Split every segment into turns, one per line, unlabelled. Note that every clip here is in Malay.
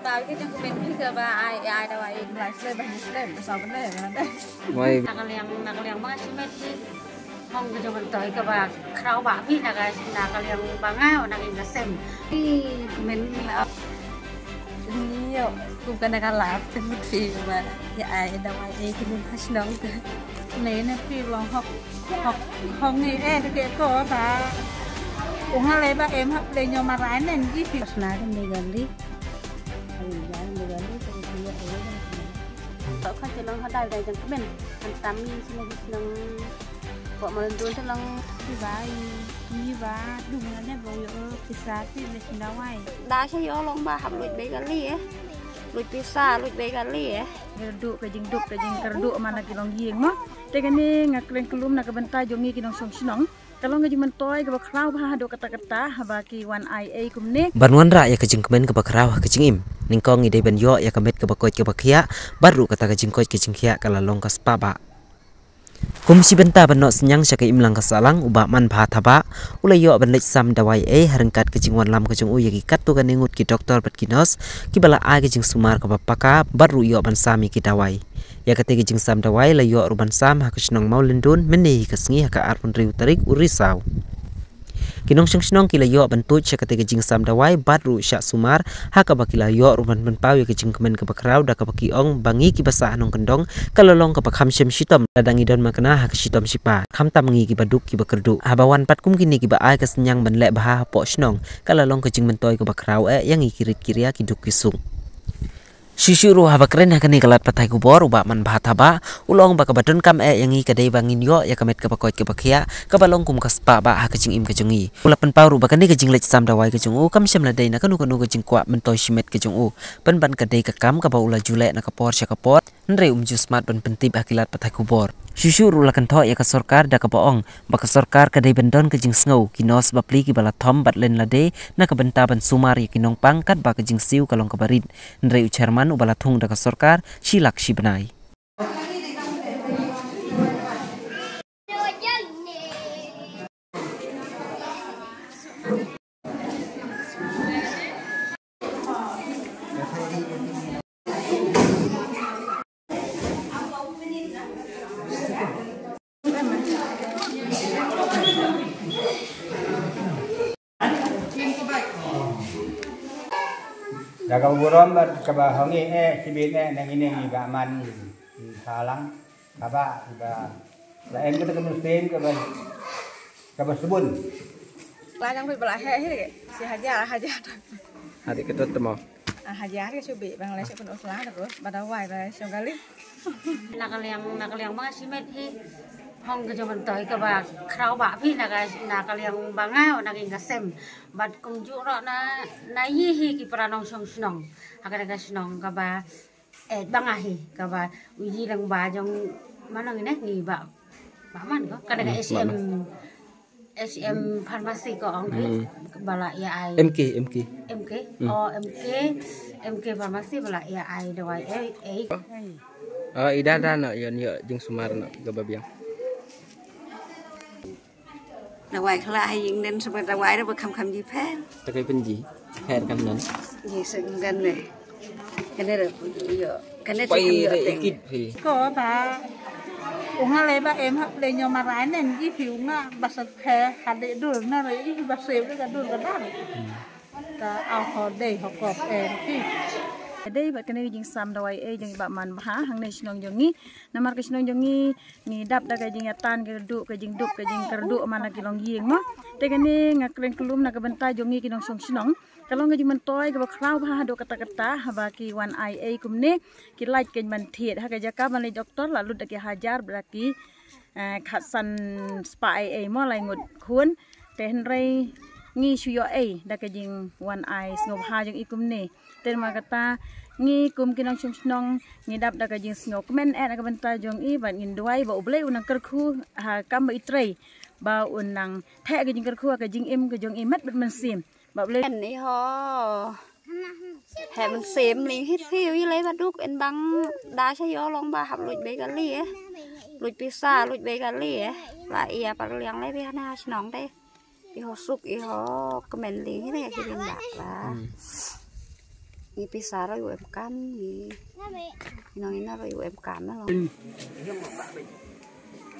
Tao cái trong bên cái cơ ba ai đâu ai lại lên sao vấn đề này đây.
Ngoài
nakaliang mga simenti mong gajaman toy ka ba kraw ba pi nakaliang bangaw naging gasem men
Nhiều cũng cần là làmเป็นmột phim mà ai đâu ai cái mình phát nóng
lấy này phi vào học nghề em cái có bà cũng hai ba em học để nhau mà rái nên cái phi
na ni gali tak kan celong hadal dai jang kemen antam ni senang kok melendun celong
như bà đúng là nè bao giờ pizza thì để xin đâu ai
da sai yo long ba hab luit be gali luit pizza luit be gali
duduk ke jing kerduk mana kilong gieng mah tekan ni ngakleng kelum nak bentai jongi kinong song sinong kalau ngaji mentoy ke bakrau bah do kata-kata baki wan ai kum ni
Banwan ra ya kejing kemen ke bakrau kejing im ningkong ide ben yo ya kemet ke bakoi ke bakia baru kata kejing koi kejing kia kala long kas paba Kumsi benta benok senyang syakai imlang kasalang ubah man bahataba ulai yo benlek sam dawai harengkat kejing wan lam kejing u yagi kat tu kan ningut ki doktor bat kinos ki bala a kejing sumar ke bapaka baru yo ban sami ki dawai ya kate kejing sam dawai la yo ruban sam ha kesnong mau lendun meni kesngi ha ka arpun riu tarik urisau Kinong senong kila yo bentut sya kate kejing sam dawai baru syak sumar ha ka bakila yo ruban benpau ya kejing kemen ke bakrau da ka baki ong bangi ki basah nong kendong kalolong ke bakham syem shitom dadangi don makna ha shitom sipa kham tamangi ki baduk ki bakerdu habawan pat kum kini ki ba ai ka senyang benlek bah po snong kalolong kejing mentoy ke bakrau yang ikirit kiria ki duk kisung Syusyuru haba keren hakani kalat patai kubor ubak man bahataba ulong baka badun kam yang i kadai bangin yo ya kamet ke bakoi ke bakia ke balong kum kaspa ba ha kejing im kejengi ulapan pauru bakani kejing lech sam dawai kejung u kam syam ladai na kanu kejing kwa mentoy shimet kejung u ban kadai ke kam ka ba ula julek na kapor sya kapot nre smart ban pentib akilat patai kubor Syusyuru lakan tho ya ka sorkar da ka boong baka sorkar kadai bendon kejing sngo kinos bapli ki bala thom batlen lade na ka benta ban sumar ya kinong pangkat ba kejing siu kalong kabarit nre ucerman ubala thung da ka sorkar silak si benai
Jaga buron kaba hongi sibin nang ini ga man salang kaba la em kita muslim kaba subun
Lai đang bị bala he hết si haja
hati ketut temo
haja ke subi bang lai sepun uslah dah pada wai ba song kali
nakaliang mga simenti hong gajaman toy ka ba kraw ba pi nakaliang bangaw naging gasem bat kung juro na yihi ki pranong song snong hakana ka snong ka ba bangahi ka ba uji lang ba jong manang ni ba man ko kada ka SM farmasi ko ang bala ya ai
MK
MK farmasi bala ya ai dawai
ida da na yon yo jing sumar na gababiang
Dawai khala hay nên sebab dawai dah berkham ji pen
takai penji khair kam nan
ji senggan ne kene yo kene
pai ikit phi
có bà cũng hai ba em học để nhau mà rái nên cái phiếu ngã bà sạch hè hạt để đường na rồi cái bà xếp cái đường cái đó ta ao họ để họ cọp em cái đây bạn cái này jing sam dawai jing ba man bah hang nei snong jongi namar ke snong jongi ni dap da ka jing atan ke duk ke jing kerdu mana kilong gieng mah te kan ni ngakleng kelum na ka benta jongi kinong song snong kalau ngaji mentoy ke bakrau bah do kata-kata baki wan ai kum ni ki like ke man thiet ha ka jaka ban le doktor lalu da ki hajar beraki khatsan spa ai mo lai ngut khun te henrei ngi suyo da ka jing wan ai snob ha jing ikum ni ten ma kata ngi kum kinong snong ngi dap da ka jing snok men ka benta jong i ban ngin duai ba uble unang kerku ha kam ba itrei ba unang the ka jing kerku ka jing im ka jong imat bet man sim ba uble
ni ho he man sim li hit phiu i le ba duk en bang da sai yo long ba hab luit be gali luit pizza luit be gali la ia par liang le bi na snong đây iho suk iho kemen li ne ki bin dak la Ni pisah rồi em cam ni nó rồi em cam nó rồi.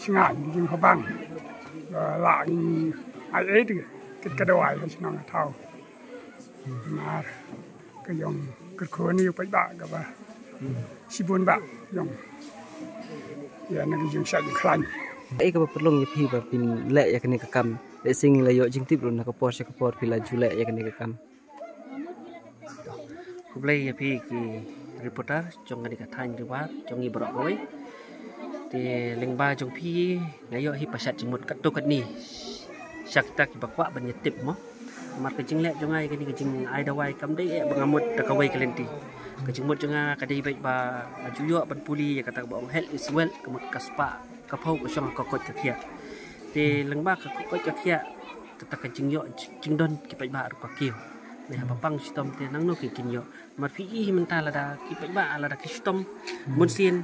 Ngại nhưng họ bằng lại ai ấy thì cái đồ ai nó là thao mà cái dòng cái khối nhiều phải bạc cả ba si buôn bạc dòng giờ nó cái dòng sạch khăn
ấy cái perlu ya pi pin lek ya kene kekam lek sing layo jing tip run ka por pila jule ya kene kekam
Kublai ya pi ki reporter trong cái thanh di war trong ngi brok goi te leng ba trong pi ngayo hi pasat jing mot kat to kat ni sakta ki bakwa ban yetip mo mar ka jing lek trong ai cái jing ai dawai kam dei e bangamut ta kawai kalenti ka jing mot jong ka dei baik ba juyo ban puli ya kata ba health is well kemut kaspa ka phau ka song ka kot ka khia te leng ba ka kot ka khia ta ka jing yo jing don ki baik ba ka kiu ne ha pang sistem te nang no ki kin yo mar pi hi men ta la da ki baik ba la da ki sistem mun sin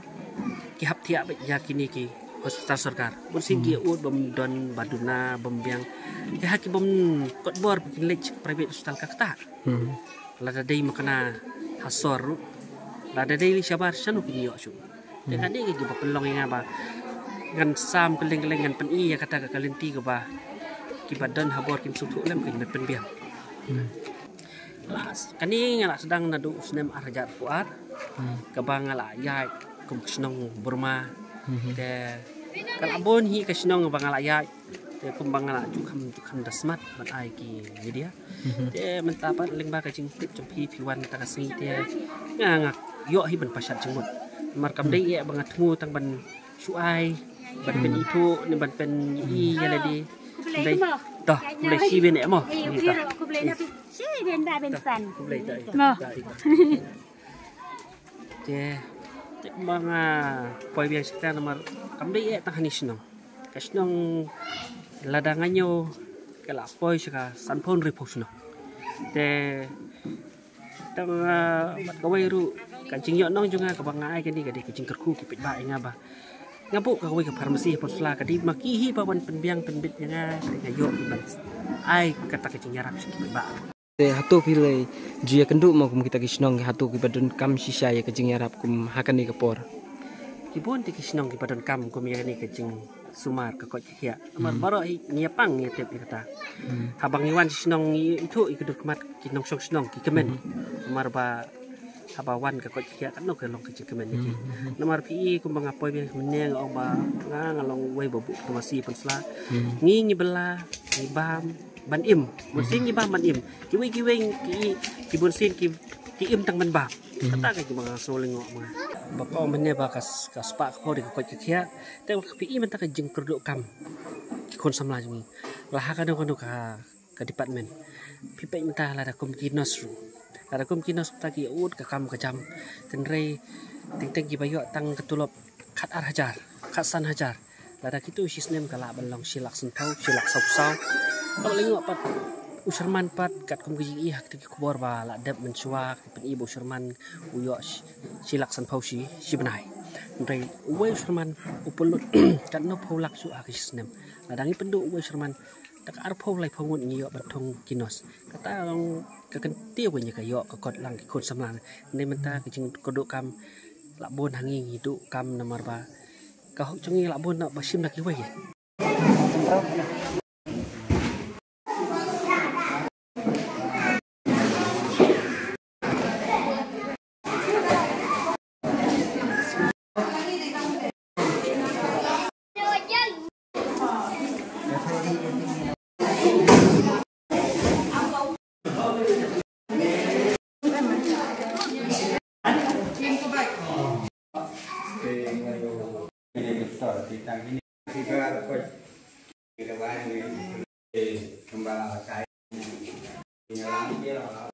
ki hap thia ba ya kini ki hospital sarkar mun sin ki ud bom don baduna bom biang ki ha ki bom kot bor ki lech private hospital ka ta la da dei makana hasor la da dei sabar sanu ki yo su te ka dei ki ba pelong nga ba ngan sam keleng ngan pen i ya kata ka kalenti ka ba ki badan habor kim sutu lem ki pen biang kani ngala sedang nadu snem arjat puar kabang ngala yai kum snong burma te kalabon hi ka snong bang ngala yai te kum bang ngala ju kham dasmat ban ai ki media te mentapat leng ba ka jing tip jom pi wan ta ka sing te ngak yo hi ban pasat jengmut mar kam dei e bang atmu tang ban su ai ban pen itu ni ban pen i yale di dei toh mulai si ben e mo ni ta
bên ra bên sàn
mà thế bang poi biang sekitar nomor kami tak hanis nong kasnong ladangannya kalau poi seka sanpon repos nong te tang mat kawai ru kancing yo nong juga kabang ai kini kadi kancing kerku kipit ba ngaba ngabu kawai ke farmasi posla kadi makihi bawan penbiang penbit nga ngayo iban ai kata kancing yarap sikit ba
hatu pile jia kenduk mau kum kita kisnong hatu ki badun kam sisa ya kejing yarap kum hakani ke por
kibun ti kisnong ki badun kam kum ya ni kejing sumar ka ko kia amar baro hi niapang ni tep kata habang iwan kisnong itu ikuduk mat kinong sok kisnong ki kemen amar ba habawan ka ko kia kan no ke long kejing kemen ni namar pi kum bang apoi bi meneng ong ba ngalong wei bobu tumasi pensla ngi bela ni bam ban im bun sin ki ba ban im ki ki bun sin ki im tang ban ba kata ka ki mga soling ngo mga bapa menne ba kas pa ko di ko kia te pi i man ta ka jing kerdo kam ki kon samla jing la ha ka no ka department pi pe menta la da kom kinos ru la da kom kinos ta ki ud ka kam ka jam ten rei ting ki bayo tang ketulop khat ar hajar khat san hajar la da kitu sistem kala balong silak sentau silak sau kalau lengok pat usherman pat kat kum gi hak ti kubor ba la deb mensua pen ibu usherman uyo silak san pausi sibnai ndai uwe usherman upulut kat no pholak su ak sistem ladangi pendu uwe usherman tak ar phol lai phongun ngiyo batong kinos kata long ka kan tiu nya ka yo ka kot lang ki kon samlang ne menta ki jing kodok kam la bon hangi hidu kam nomor ba ka hok chungi la bon na basim na ki we
kembali